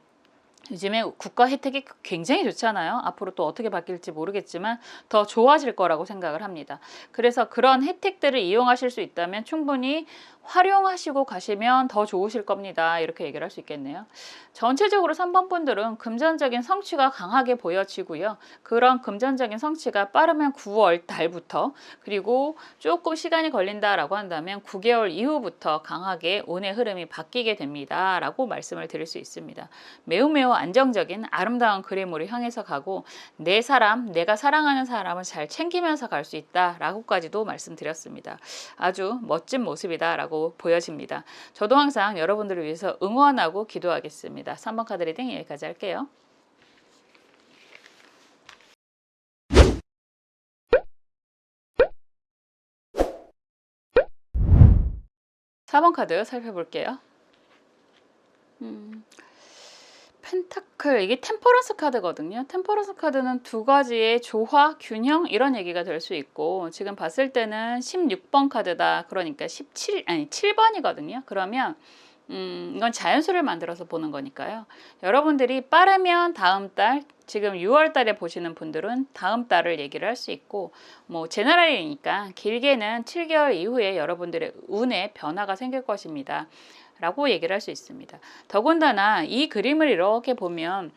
요즘에 국가 혜택이 굉장히 좋잖아요. 앞으로 또 어떻게 바뀔지 모르겠지만 더 좋아질 거라고 생각을 합니다. 그래서 그런 혜택들을 이용하실 수 있다면 충분히 활용하시고 가시면 더 좋으실 겁니다. 이렇게 얘기를 할 수 있겠네요. 전체적으로 3번 분들은 금전적인 성취가 강하게 보여지고요. 그런 금전적인 성취가 빠르면 9월 달부터, 그리고 조금 시간이 걸린다라고 한다면 9개월 이후부터 강하게 운의 흐름이 바뀌게 됩니다. 라고 말씀을 드릴 수 있습니다. 매우 안정적인 아름다운 그림으로 향해서 가고, 내 사람, 내가 사랑하는 사람을 잘 챙기면서 갈 수 있다라고까지도 말씀드렸습니다. 아주 멋진 모습이다라고 보여집니다. 저도 항상 여러분들을 위해서 응원하고 기도하겠습니다. 3번 카드 리딩 여기까지 할게요. 4번 카드 살펴볼게요. 펜타클, 이게 템퍼런스 카드거든요. 템퍼런스 카드는 두 가지의 조화, 균형 이런 얘기가 될 수 있고, 지금 봤을 때는 16번 카드다. 그러니까 7번이거든요. 그러면 이건 자연수를 만들어서 보는 거니까요. 여러분들이 빠르면 다음 달, 지금 6월 달에 보시는 분들은 다음 달을 얘기를 할 수 있고, 뭐 제너럴이니까 길게는 7개월 이후에 여러분들의 운에 변화가 생길 것입니다. 라고 얘기를 할 수 있습니다. 더군다나 이 그림을 이렇게 보면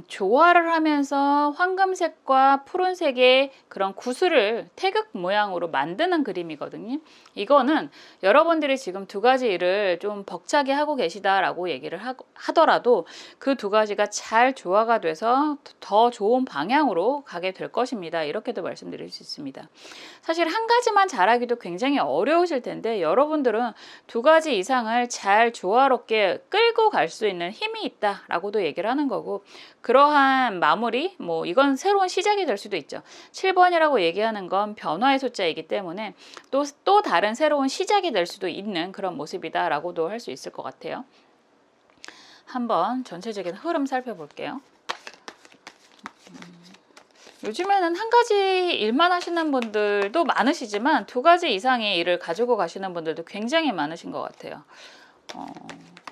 조화를 하면서 황금색과 푸른색의 그런 구슬을 태극 모양으로 만드는 그림이거든요. 이거는 여러분들이 지금 두 가지 일을 좀 벅차게 하고 계시다라고 얘기를 하더라도 그 두 가지가 잘 조화가 돼서 더 좋은 방향으로 가게 될 것입니다. 이렇게도 말씀드릴 수 있습니다. 사실 한 가지만 잘하기도 굉장히 어려우실 텐데, 여러분들은 두 가지 이상을 잘 조화롭게 끌고 갈 수 있는 힘이 있다라고도 얘기를 하는 거고, 그러한 마무리, 뭐 이건 새로운 시작이 될 수도 있죠. 7번이라고 얘기하는 건 변화의 숫자이기 때문에 또 다른 새로운 시작이 될 수도 있는 그런 모습이다라고도 할 수 있을 것 같아요. 한번 전체적인 흐름 살펴볼게요. 요즘에는 한 가지 일만 하시는 분들도 많으시지만 두 가지 이상의 일을 가지고 가시는 분들도 굉장히 많으신 것 같아요.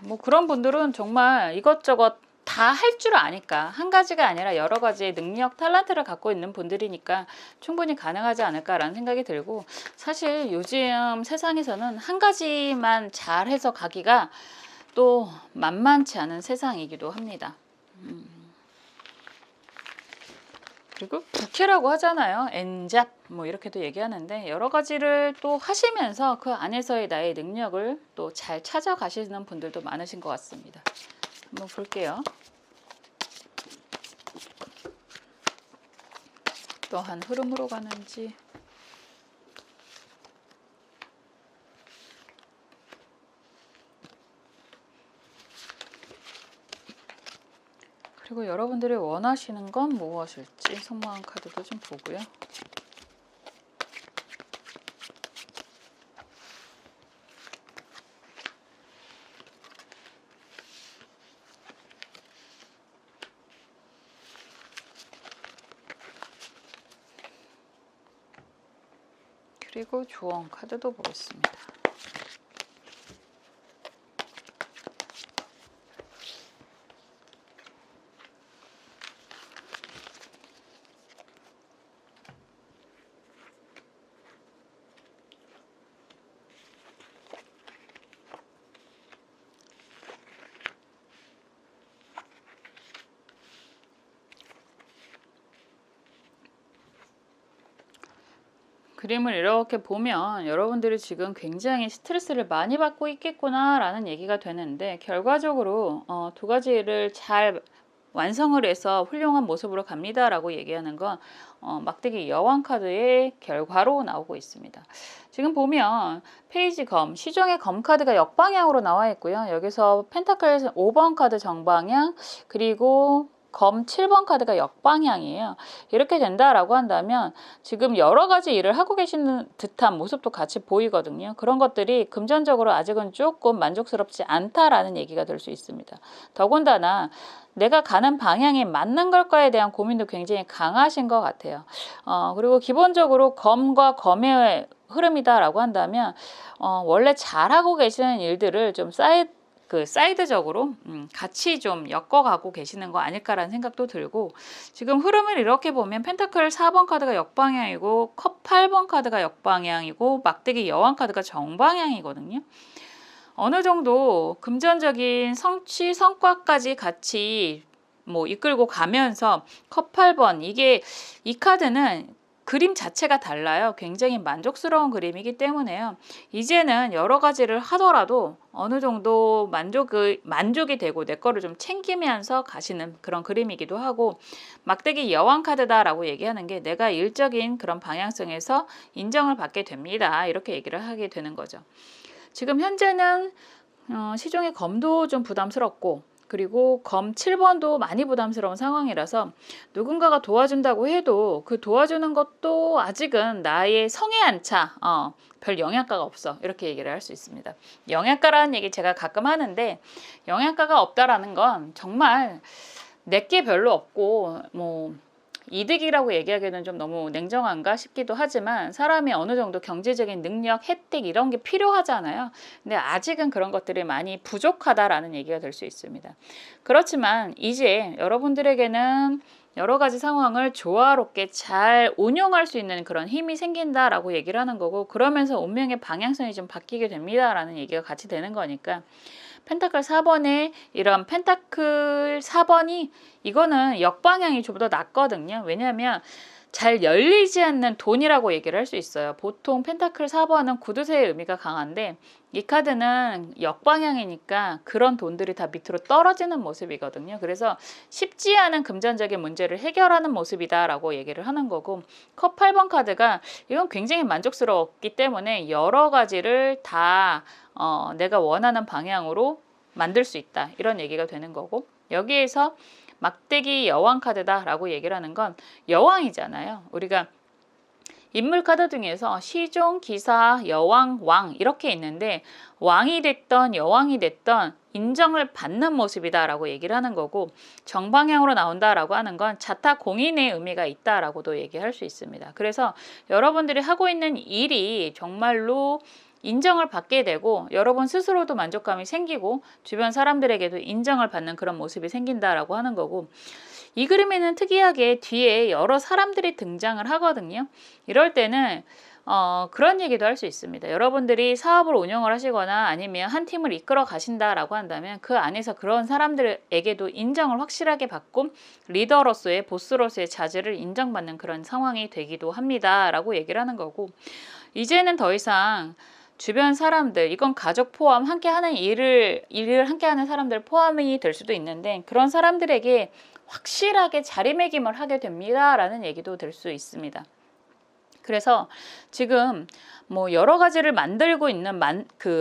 뭐 그런 분들은 정말 이것저것 다 할 줄 아니까, 한 가지가 아니라 여러 가지의 능력, 탤런트를 갖고 있는 분들이니까 충분히 가능하지 않을까라는 생각이 들고, 사실 요즘 세상에서는 한 가지만 잘해서 가기가 또 만만치 않은 세상이기도 합니다. 그리고 부캐라고 하잖아요. 엔잡 뭐 이렇게도 얘기하는데, 여러 가지를 또 하시면서 그 안에서의 나의 능력을 또 잘 찾아가시는 분들도 많으신 것 같습니다. 한번 볼게요. 또한 흐름으로 가는지. 그리고 여러분들이 원하시는 건 무엇일지 선물한 카드도 좀 보고요. 그리고 조언 카드도 보겠습니다. 그림을 이렇게 보면 여러분들이 지금 굉장히 스트레스를 많이 받고 있겠구나 라는 얘기가 되는데, 결과적으로 두 가지 일을 잘 완성을 해서 훌륭한 모습으로 갑니다 라고 얘기하는 건 막대기 여왕 카드의 결과로 나오고 있습니다. 지금 보면 페이지 검, 시종의 검 카드가 역방향으로 나와 있고요. 여기서 펜타클 5번 카드 정방향, 그리고 검 7번 카드가 역방향이에요. 이렇게 된다라고 한다면 지금 여러 가지 일을 하고 계시는 듯한 모습도 같이 보이거든요. 그런 것들이 금전적으로 아직은 조금 만족스럽지 않다라는 얘기가 될 수 있습니다. 더군다나 내가 가는 방향이 맞는 걸까에 대한 고민도 굉장히 강하신 것 같아요. 그리고 기본적으로 검과 검의 흐름이다라고 한다면 원래 잘하고 계시는 일들을 좀 그 사이드적으로 같이 좀 엮어가고 계시는 거 아닐까라는 생각도 들고, 지금 흐름을 이렇게 보면 펜타클 4번 카드가 역방향이고 컵 8번 카드가 역방향이고 막대기 여왕 카드가 정방향이거든요. 어느 정도 금전적인 성취 성과까지 같이 뭐 이끌고 가면서 컵 8번, 이게 이 카드는 그림 자체가 달라요. 굉장히 만족스러운 그림이기 때문에요. 이제는 여러 가지를 하더라도 어느 정도 만족이 되고 내 거를 좀 챙기면서 가시는 그런 그림이기도 하고, 막대기 여왕 카드다라고 얘기하는 게 내가 일적인 그런 방향성에서 인정을 받게 됩니다. 이렇게 얘기를 하게 되는 거죠. 지금 현재는 시중에 검도 좀 부담스럽고, 그리고 검 7번도 많이 부담스러운 상황이라서 누군가가 도와준다고 해도 그 도와주는 것도 아직은 나의 성에 안 차. 별 영양가가 없어. 이렇게 얘기를 할 수 있습니다. 영양가라는 얘기 제가 가끔 하는데, 영양가가 없다라는 건 정말 내게 별로 없고 뭐 이득이라고 얘기하기에는 좀 너무 냉정한가 싶기도 하지만, 사람이 어느 정도 경제적인 능력, 혜택 이런 게 필요하잖아요. 근데 아직은 그런 것들이 많이 부족하다라는 얘기가 될 수 있습니다. 그렇지만 이제 여러분들에게는 여러 가지 상황을 조화롭게 잘 운용할 수 있는 그런 힘이 생긴다라고 얘기를 하는 거고, 그러면서 운명의 방향성이 좀 바뀌게 됩니다라는 얘기가 같이 되는 거니까, 펜타클 4번에 이런 펜타클 4번이 이거는 역방향이 좀 더 낫거든요. 왜냐하면 잘 열리지 않는 돈이라고 얘기를 할 수 있어요. 보통 펜타클 4번은 구두쇠의 의미가 강한데, 이 카드는 역방향이니까 그런 돈들이 다 밑으로 떨어지는 모습이거든요. 그래서 쉽지 않은 금전적인 문제를 해결하는 모습이다라고 얘기를 하는 거고, 컵 8번 카드가 이건 굉장히 만족스러웠기 때문에 여러 가지를 다 내가 원하는 방향으로 만들 수 있다, 이런 얘기가 되는 거고, 여기에서 막대기 여왕 카드다라고 얘기를 하는 건 여왕이잖아요. 우리가 인물 카드 중에서 시종, 기사, 여왕, 왕 이렇게 있는데, 왕이 됐던 여왕이 됐던 인정을 받는 모습이다라고 얘기를 하는 거고, 정방향으로 나온다라고 하는 건 자타 공인의 의미가 있다라고도 얘기할 수 있습니다. 그래서 여러분들이 하고 있는 일이 정말로 인정을 받게 되고, 여러분 스스로도 만족감이 생기고 주변 사람들에게도 인정을 받는 그런 모습이 생긴다라고 하는 거고, 이 그림에는 특이하게 뒤에 여러 사람들이 등장을 하거든요. 이럴 때는 그런 얘기도 할 수 있습니다. 여러분들이 사업을 운영을 하시거나 아니면 한 팀을 이끌어 가신다라고 한다면 그 안에서 그런 사람들에게도 인정을 확실하게 받고 리더로서의, 보스로서의 자질을 인정받는 그런 상황이 되기도 합니다라고 얘기를 하는 거고, 이제는 더 이상 주변 사람들, 이건 가족 포함 함께하는 일을 함께하는 사람들 포함이 될 수도 있는데, 그런 사람들에게 확실하게 자리매김을 하게 됩니다라는 얘기도 될 수 있습니다. 그래서 지금 뭐 여러 가지를 만들고 있는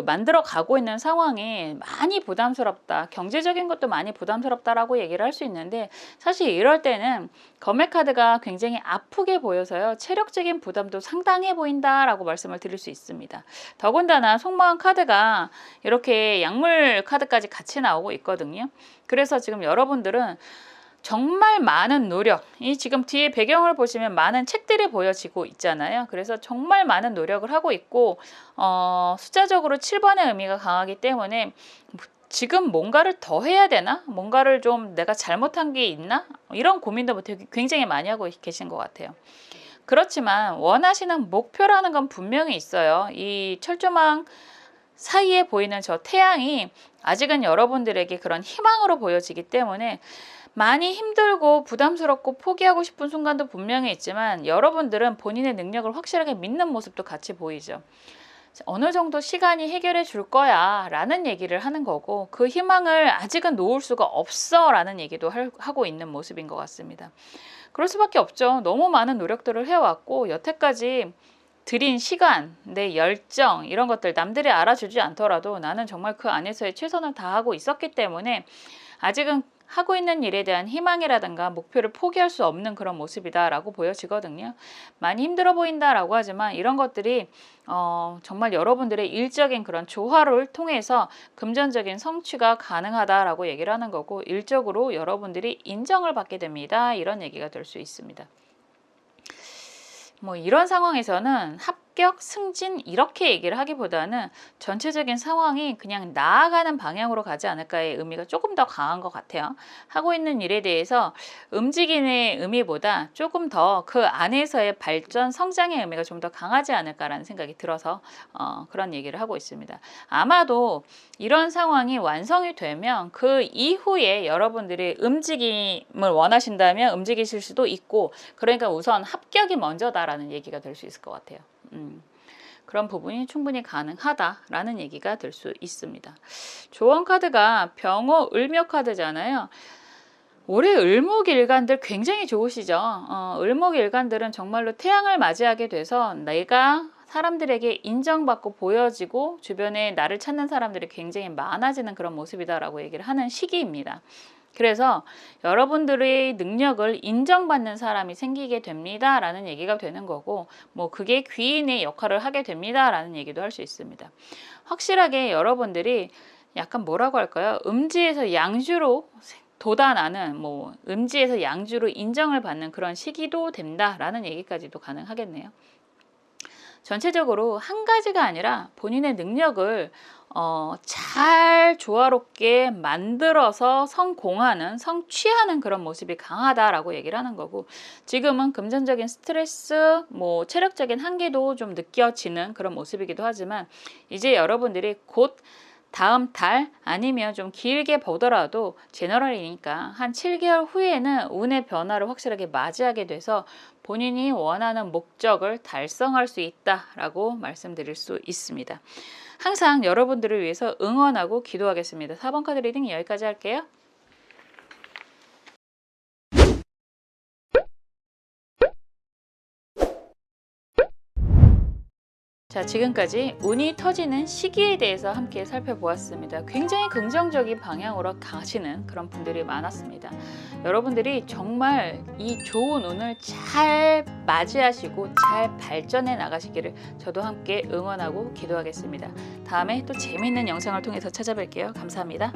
만들어 가고 있는 상황이 많이 부담스럽다, 경제적인 것도 많이 부담스럽다라고 얘기를 할 수 있는데, 사실 이럴 때는 검의 카드가 굉장히 아프게 보여서요, 체력적인 부담도 상당해 보인다라고 말씀을 드릴 수 있습니다. 더군다나 속마음 카드가 이렇게 약물 카드까지 같이 나오고 있거든요. 그래서 지금 여러분들은 정말 많은 노력, 이 지금 뒤에 배경을 보시면 많은 책들이 보여지고 있잖아요. 그래서 정말 많은 노력을 하고 있고, 숫자적으로 7번의 의미가 강하기 때문에 지금 뭔가를 더 해야 되나? 뭔가를 좀 내가 잘못한 게 있나? 이런 고민도 굉장히 많이 하고 계신 것 같아요. 그렇지만 원하시는 목표라는 건 분명히 있어요. 이 철조망 사이에 보이는 저 태양이 아직은 여러분들에게 그런 희망으로 보여지기 때문에, 많이 힘들고 부담스럽고 포기하고 싶은 순간도 분명히 있지만, 여러분들은 본인의 능력을 확실하게 믿는 모습도 같이 보이죠. 어느 정도 시간이 해결해 줄 거야 라는 얘기를 하는 거고, 그 희망을 아직은 놓을 수가 없어 라는 얘기도 하고 있는 모습인 것 같습니다. 그럴 수밖에 없죠. 너무 많은 노력들을 해왔고, 여태까지 들인 시간, 내 열정 이런 것들 남들이 알아주지 않더라도 나는 정말 그 안에서의 최선을 다하고 있었기 때문에 아직은 하고 있는 일에 대한 희망이라든가 목표를 포기할 수 없는 그런 모습이다라고 보여지거든요. 많이 힘들어 보인다라고 하지만 이런 것들이 정말 여러분들의 일적인 그런 조화를 통해서 금전적인 성취가 가능하다라고 얘기를 하는 거고, 일적으로 여러분들이 인정을 받게 됩니다. 이런 얘기가 될 수 있습니다. 뭐 이런 상황에서는 합격, 승진 이렇게 얘기를 하기보다는 전체적인 상황이 그냥 나아가는 방향으로 가지 않을까의 의미가 조금 더 강한 것 같아요. 하고 있는 일에 대해서 움직이는 의미보다 조금 더 그 안에서의 발전, 성장의 의미가 좀 더 강하지 않을까라는 생각이 들어서 그런 얘기를 하고 있습니다. 아마도 이런 상황이 완성이 되면 그 이후에 여러분들이 움직임을 원하신다면 움직이실 수도 있고, 그러니까 우선 합격이 먼저다라는 얘기가 될 수 있을 것 같아요. 그런 부분이 충분히 가능하다라는 얘기가 될 수 있습니다. 조언 카드가 병호 을묘 카드잖아요. 올해 을목일간들 굉장히 좋으시죠. 을목일간들은 정말로 태양을 맞이하게 돼서 내가 사람들에게 인정받고 보여지고 주변에 나를 찾는 사람들이 굉장히 많아지는 그런 모습이다라고 얘기를 하는 시기입니다. 그래서 여러분들의 능력을 인정받는 사람이 생기게 됩니다 라는 얘기가 되는 거고, 뭐 그게 귀인의 역할을 하게 됩니다 라는 얘기도 할 수 있습니다. 확실하게 여러분들이 약간 뭐라고 할까요? 음지에서 양주로 도단하는, 뭐 음지에서 양주로 인정을 받는 그런 시기도 된다라는 얘기까지도 가능하겠네요. 전체적으로 한 가지가 아니라 본인의 능력을 잘 조화롭게 만들어서 성공하는, 성취하는 그런 모습이 강하다라고 얘기를 하는 거고, 지금은 금전적인 스트레스, 뭐 체력적인 한계도 좀 느껴지는 그런 모습이기도 하지만, 이제 여러분들이 곧 다음 달 아니면 좀 길게 보더라도 제너럴이니까 한 7개월 후에는 운의 변화를 확실하게 맞이하게 돼서 본인이 원하는 목적을 달성할 수 있다라고 말씀드릴 수 있습니다. 항상 여러분들을 위해서 응원하고 기도하겠습니다. 4번 카드 리딩 여기까지 할게요. 자, 지금까지 운이 터지는 시기에 대해서 함께 살펴보았습니다. 굉장히 긍정적인 방향으로 가시는 그런 분들이 많았습니다. 여러분들이 정말 이 좋은 운을 잘 맞이하시고 잘 발전해 나가시기를 저도 함께 응원하고 기도하겠습니다. 다음에 또 재미있는 영상을 통해서 찾아뵐게요. 감사합니다.